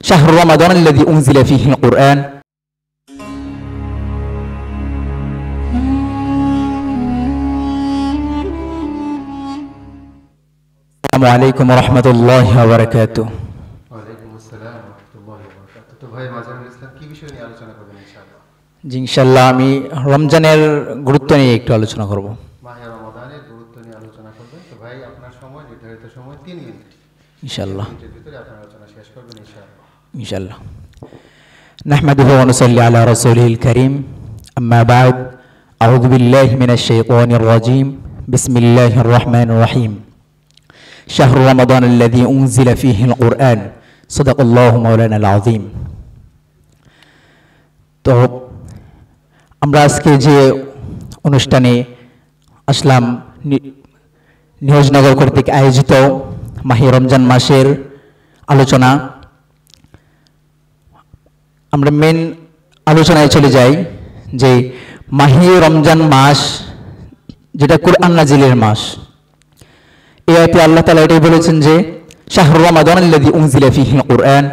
শাহরু রমাদানাল্লাযী উনজিলা ফীহিল কুরআন। আসসালামু আলাইকুম ওয়া রাহমাতুল্লাহি ওয়া বারাকাতুহু। ওয়া আলাইকুম আসসালাম ওয়া রাহমাতুল্লাহি ওয়া বারাকাতুহু। তো ভাই মাজারুল ইসলাম কি বিষয় নিয়ে আলোচনা করবেন ইনশাআল্লাহ? জি ইনশাআল্লাহ আমি রমজানের গুরুত্ব নিয়ে একটু আলোচনা করব। মাহে রমাদানের গুরুত্ব নিয়ে আলোচনা করবেন। তো ভাই আপনার সময় নির্ধারিত সময় 3 মিনিট। ইনশাআল্লাহ। 3 মিনিটের ভিতরে আপনার আলোচনা শেষ করবেন ইনশাআল্লাহ। ইনশাআল্লাহ। নাহমাদুহু ওয়া নুসাল্লি আলা রাসূলিল কারীম। আম্মা বা'দ। আউযু বিল্লাহি মিনাশ শাইতানির রাজীম। বিসমিল্লাহির রহমানির রহিম। শাহরু রমাদানাল্লাযী উনজিলা ফীহিল কুরআন। সাদাকাল্লাহু মাওলানাল আযীম। তো আমরা আজকে যে অনুষ্ঠানে আসলাম নিউজনগর কর্তৃক আয়োজিত মাহে রমজান মাসের আলোচনা, আমরা মেন আলোচনায় চলে যাই যে মাহে রমজান মাস যেটা কুরআন নাজিলের মাস। এই আয়াতে আল্লাহ তাআলা এটাই বলেছেন যে শাহরু রমাদানাল্লাযী উনজিলা ফীহিল কুরআন,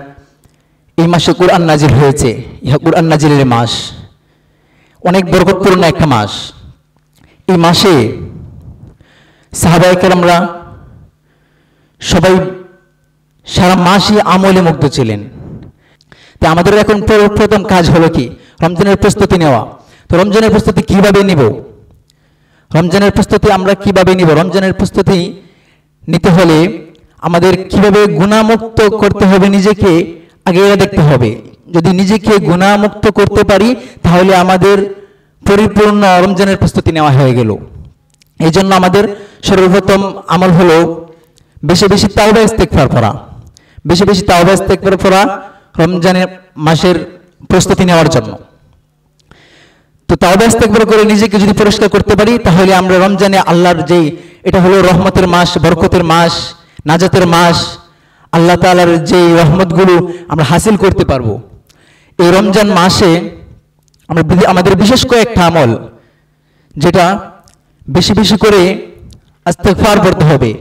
এই মাসে কুরআন নাজিল হয়েছে, ইহা কুরআন নাজিলের মাস, অনেক বরকতপূর্ণ একটা মাস। এই মাসে সাহাবায়ে কেরামরা সবাই সারা মাসই আমলে মুগ্ধ ছিলেন। তো আমাদের এখন প্রথম কাজ হলো কি, রমজানের প্রস্তুতি নেওয়া। তো রমজানের প্রস্তুতি কিভাবে নিব? রমজানের প্রস্তুতি আমরা কিভাবে নিব? রমজানের প্রস্তুতি নিতে হলে আমাদের কিভাবে গুনাহমুক্ত করতে হবে নিজেকে আগে দেখতে হবে। যদি নিজেকে গুনাহমুক্ত করতে পারি তাহলে আমাদের পরিপূর্ণ রমজানের প্রস্তুতি নেওয়া হয়ে গেল। এই জন্য আমাদের সর্বপ্রথম আমল হলো বেশি বেশি তাওবা ইস্তেগফার করা, বেশি বেশি তাওবা ইস্তেগফার করা রমজানের মাসের প্রস্তুতি নেওয়ার জন্য। তো তাওবা ইস্তেগফার করে নিজেকে যদি পরিষ্কার করতে পারি তাহলে আমরা রমজানে আল্লাহর যে এটা হলো রহমতের মাস, বরকতের মাস, নাজাতের মাস, আল্লাহ তাআলার যে রহমতগুলো আমরা হাসিল করতে পারবো। এই রমজান মাসে আমরা আমাদের বিশেষ কয়েকটা আমল, যেটা বেশি বেশি করে ইস্তেগফার পড়তে হবে,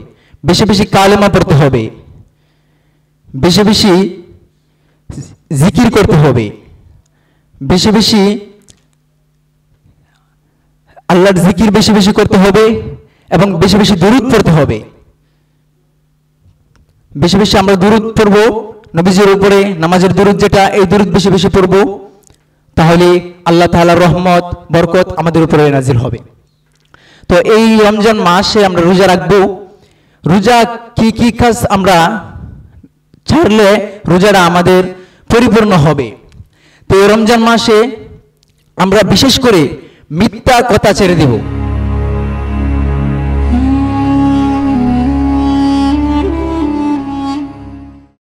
বেশি বেশি কালেমা পড়তে হবে, বেশি বেশি জিকির করতে হবে, বেশি বেশি আল্লাহর জিকির বেশি বেশি করতে হবে এবং বেশি বেশি দুরূদ পড়তে হবে। বেশি বেশি আমরা দুরূদ পড়ব নবীজির উপরে, নামাজের দুরূদ যেটা, এই দুরূদ বেশি বেশি পড়ব, তাহলে আল্লাহ তাআলার রহমত বরকত আমাদের উপরে নাজিল হবে। তো এই রমজান মাসে আমরা রোজা রাখবো। রোজা কি কি কাজ আমরা ছাড়লে রোজাটা আমাদের পরিপূর্ণ হবে? তো এই রমজান মাসে আমরা বিশেষ করে মিথ্যা কথা ছেড়ে দেব।